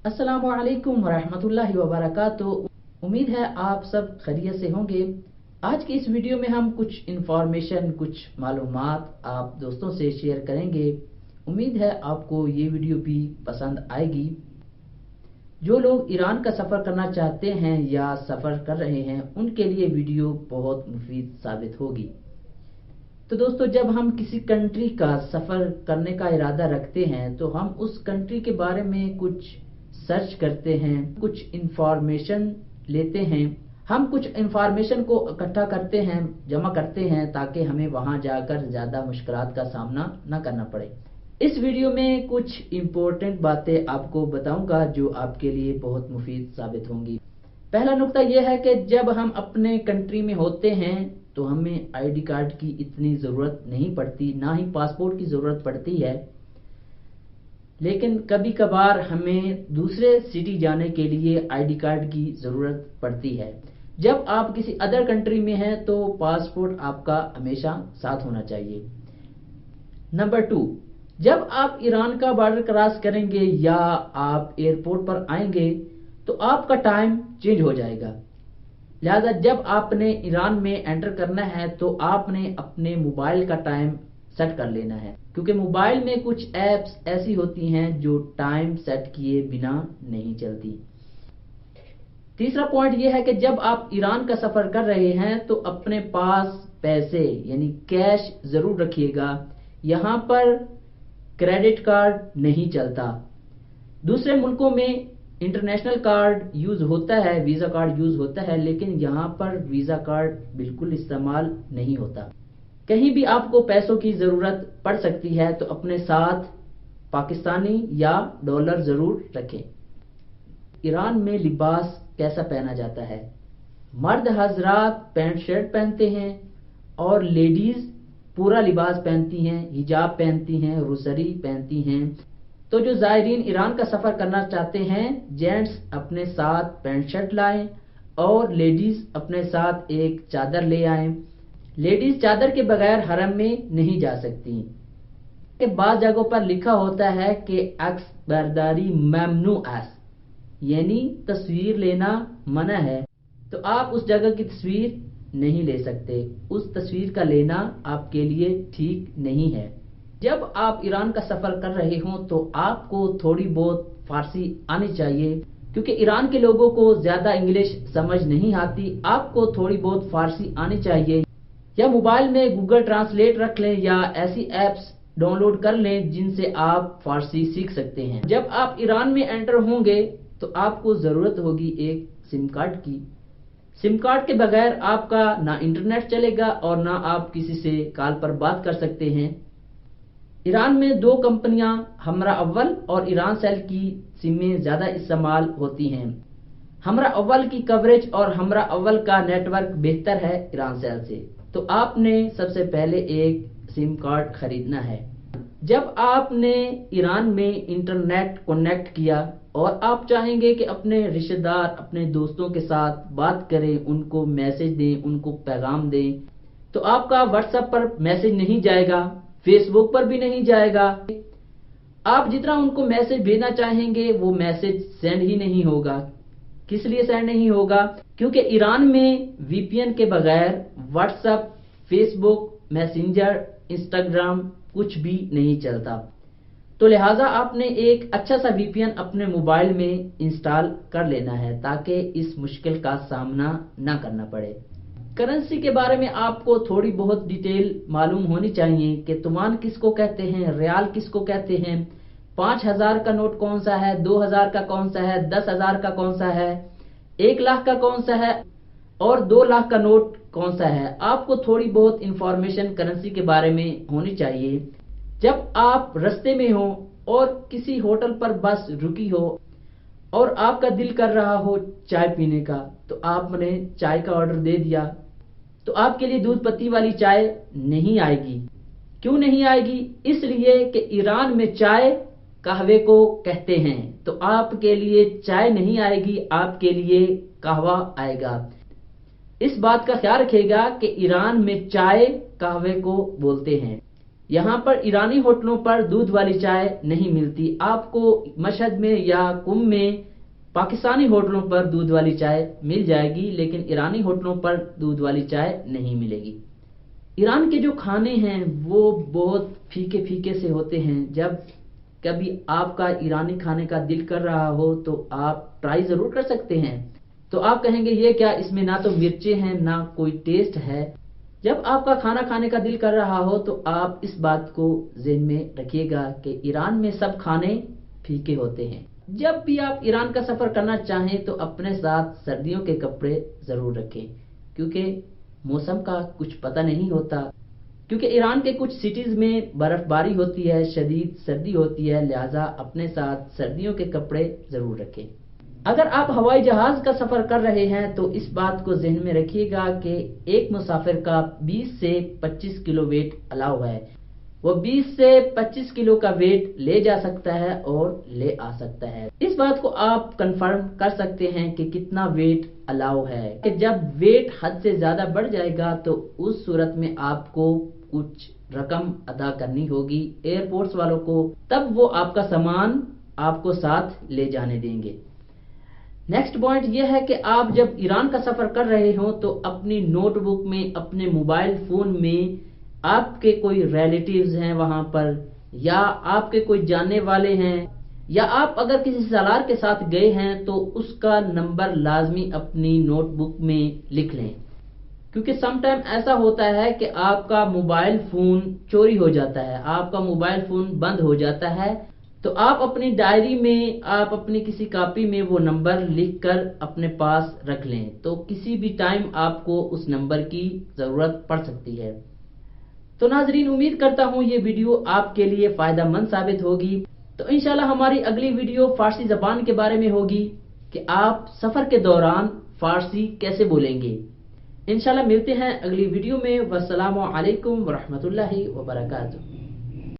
अस्सलामु अलैकुम वरहमतुल्लाहि वबरकातुहू। उम्मीद है आप सब खैरियत से होंगे। आज की इस वीडियो में हम कुछ इन्फॉर्मेशन, कुछ मालूमात आप दोस्तों से शेयर करेंगे। उम्मीद है आपको ये वीडियो भी पसंद आएगी। जो लोग ईरान का सफ़र करना चाहते हैं या सफ़र कर रहे हैं, उनके लिए वीडियो बहुत मुफीद साबित होगी। तो दोस्तों, जब हम किसी कंट्री का सफ़र करने का इरादा रखते हैं तो हम उस कंट्री के बारे में कुछ सर्च करते हैं, कुछ इंफॉर्मेशन लेते हैं। हम कुछ इंफॉर्मेशन को इकट्ठा करते हैं, जमा करते हैं, ताकि हमें वहां जाकर ज़्यादा मुश्किलात का सामना न करना पड़े। इस वीडियो में कुछ इम्पोर्टेंट बातें आपको बताऊंगा जो आपके लिए बहुत मुफीद साबित होंगी। पहला नुक्ता यह है कि जब हम अपने कंट्री में होते हैं तो हमें आईडी कार्ड की इतनी ज़रूरत नहीं पड़ती, ना ही पासपोर्ट की ज़रूरत पड़ती है। लेकिन कभी कभार हमें दूसरे सिटी जाने के लिए आईडी कार्ड की ज़रूरत पड़ती है। जब आप किसी अदर कंट्री में हैं तो पासपोर्ट आपका हमेशा साथ होना चाहिए। नंबर 2, जब आप ईरान का बॉर्डर क्रॉस करेंगे या आप एयरपोर्ट पर आएंगे तो आपका टाइम चेंज हो जाएगा। लिहाजा जब आपने ईरान में एंटर करना है तो आपने अपने मोबाइल का टाइम सेट कर लेना है, क्योंकि मोबाइल में कुछ ऐप्स ऐसी होती हैं जो टाइम सेट किए बिना नहीं चलती। तीसरा पॉइंट यह है कि जब आप ईरान का सफर कर रहे हैं तो अपने पास पैसे यानी कैश जरूर रखिएगा। यहां पर क्रेडिट कार्ड नहीं चलता। दूसरे मुल्कों में इंटरनेशनल कार्ड यूज होता है, वीजा कार्ड यूज होता है, लेकिन यहाँ पर वीजा कार्ड बिल्कुल इस्तेमाल नहीं होता। कहीं भी आपको पैसों की जरूरत पड़ सकती है तो अपने साथ पाकिस्तानी या डॉलर जरूर रखें। ईरान में लिबास कैसा पहना जाता है? मर्द हजरात पैंट शर्ट पहनते हैं और लेडीज पूरा लिबास पहनती हैं, हिजाब पहनती हैं, रुसरी पहनती हैं। तो जो ज़ायरीन ईरान का सफ़र करना चाहते हैं, जेंट्स अपने साथ पैंट शर्ट लाएं और लेडीज अपने साथ एक चादर ले आएं। लेडीज चादर के बगैर हरम में नहीं जा सकती। के बाद जगहों पर लिखा होता है कि अक्स बरदारी ममनू एस, यानी तस्वीर लेना मना है। तो आप उस जगह की तस्वीर नहीं ले सकते। उस तस्वीर का लेना आपके लिए ठीक नहीं है। जब आप ईरान का सफर कर रहे हों तो आपको थोड़ी बहुत फारसी आनी चाहिए, क्योंकि ईरान के लोगों को ज्यादा इंग्लिश समझ नहीं आती। आपको थोड़ी बहुत फारसी आनी चाहिए, या मोबाइल में गूगल ट्रांसलेट रख लें या ऐसी एप्स डाउनलोड कर लें जिनसे आप फारसी सीख सकते हैं। जब आप ईरान में एंटर होंगे तो आपको जरूरत होगी एक सिम कार्ड की। सिम कार्ड के बगैर आपका ना इंटरनेट चलेगा और ना आप किसी से कॉल पर बात कर सकते हैं। ईरान में 2 कंपनियां हमरा अव्वल और ईरान सेल की सिमें ज्यादा इस्तेमाल होती हैं। हमरा अव्वल की कवरेज और हमरा अव्वल का नेटवर्क बेहतर है ईरान सेल से। तो आपने सबसे पहले एक सिम कार्ड खरीदना है। जब आपने ईरान में इंटरनेट कनेक्ट किया और आप चाहेंगे कि अपने रिश्तेदार, अपने दोस्तों के साथ बात करें, उनको मैसेज दें, उनको पैगाम दें, तो आपका व्हाट्सएप पर मैसेज नहीं जाएगा, फेसबुक पर भी नहीं जाएगा। आप जितना उनको मैसेज भेजना चाहेंगे वो मैसेज सेंड ही नहीं होगा। किस लिए सेंड नहीं होगा? क्योंकि ईरान में वीपीएन के बगैर व्हाट्सएप, फेसबुक, मैसेंजर, इंस्टाग्राम कुछ भी नहीं चलता। तो लिहाजा आपने एक अच्छा सा वीपीएन अपने मोबाइल में इंस्टॉल कर लेना है ताकि इस मुश्किल का सामना ना करना पड़े। करेंसी के बारे में आपको थोड़ी बहुत डिटेल मालूम होनी चाहिए कि तुमान किसको कहते हैं, रियाल किसको कहते हैं, 5000 का नोट कौन सा है, 2000 का कौन सा है, 10,000 का कौन सा है, 1 लाख का कौन सा है और 2 लाख का नोट कौन सा है। आपको थोड़ी बहुत इंफॉर्मेशन करेंसी के बारे में होनी चाहिए। जब आप रास्ते में हो और किसी होटल पर बस रुकी हो और आपका दिल कर रहा हो चाय पीने का, तो आपने चाय का ऑर्डर दे दिया, तो आपके लिए दूध पत्ती वाली चाय नहीं आएगी। क्यों नहीं आएगी? इसलिए कि ईरान में चाय कहवे को कहते हैं। तो आपके लिए चाय नहीं आएगी, आपके लिए कहवा आएगा। इस बात का ख्याल रखिएगा कि ईरान में चाय कहवे को बोलते हैं। یہاں پر ایرانی ہوٹلوں پر دودھ والی چائے نہیں ملتی. آپ کو مشہد میں یا قم میں پاکستانی ہوٹلوں پر دودھ والی چائے مل جائے گی، لیکن ایرانی ہوٹلوں پر دودھ والی چائے نہیں ملے گی. ایران کے جو کھانے ہیں وہ بہت پھیکے پھیکے سے ہوتے ہیں. جب کبھی آپ کا ایرانی کھانے کا دل کر رہا ہو تو آپ ٹرائی ضرور کر سکتے ہیں. تو آپ کہیں گے یہ کیا، اس میں نہ تو مرچیں ہیں نہ کوئی ٹیسٹ ہے. جب آپ کا کھانا کھانے کا دل کر رہا ہو تو آپ اس بات کو ذہن میں رکھیے گا کہ ایران میں سب کھانے پھیکے ہوتے ہیں. جب بھی آپ ایران کا سفر کرنا چاہیں تو اپنے ساتھ سردیوں کے کپڑے ضرور رکھیں، کیونکہ موسم کا کچھ پتہ نہیں ہوتا. کیونکہ ایران کے کچھ سٹیز میں برف باری ہوتی ہے، شدید سردی ہوتی ہے، لہذا اپنے ساتھ سردیوں کے کپڑے ضرور رکھیں. اگر آپ ہوائی جہاز کا سفر کر رہے ہیں تو اس بات کو ذہن میں رکھیے گا کہ ایک مسافر کا 20 سے 25 کلو ویٹ الاؤ ہے. وہ 20 سے 25 کلو کا ویٹ لے جا سکتا ہے اور لے آ سکتا ہے. اس بات کو آپ کنفرم کر سکتے ہیں کہ کتنا ویٹ الاؤ ہے. کہ جب ویٹ حد سے زیادہ بڑھ جائے گا تو اس صورت میں آپ کو کچھ رقم ادا کرنی ہوگی ایئرپورٹس والوں کو، تب وہ آپ کا سامان آپ کو ساتھ لے جانے دیں گے. نیکسٹ پوائنٹ یہ ہے کہ آپ جب ایران کا سفر کر رہے ہوں تو اپنی نوٹ بک میں، اپنے موبائل فون میں آپ کے کوئی ریلیٹیوز ہیں وہاں پر، یا آپ کے کوئی جاننے والے ہیں، یا آپ اگر کسی سالار کے ساتھ گئے ہیں تو اس کا نمبر لازمی اپنی نوٹ بک میں لکھ لیں. کیونکہ سم ٹائم ایسا ہوتا ہے کہ آپ کا موبائل فون چوری ہو جاتا ہے، آپ کا موبائل فون بند ہو جاتا ہے، تو آپ اپنی ڈائری میں، آپ اپنی کسی کاپی میں وہ نمبر لکھ کر اپنے پاس رکھ لیں، تو کسی بھی ٹائم آپ کو اس نمبر کی ضرورت پڑ سکتی ہے. تو ناظرین، امید کرتا ہوں یہ ویڈیو آپ کے لیے فائدہ مند ثابت ہوگی. تو انشاءاللہ ہماری اگلی ویڈیو فارسی زبان کے بارے میں ہوگی کہ آپ سفر کے دوران فارسی کیسے بولیں گے. انشاءاللہ ملتے ہیں اگلی ویڈیو میں. والسلام علیکم ورحمۃ اللہ وبرکاتہ.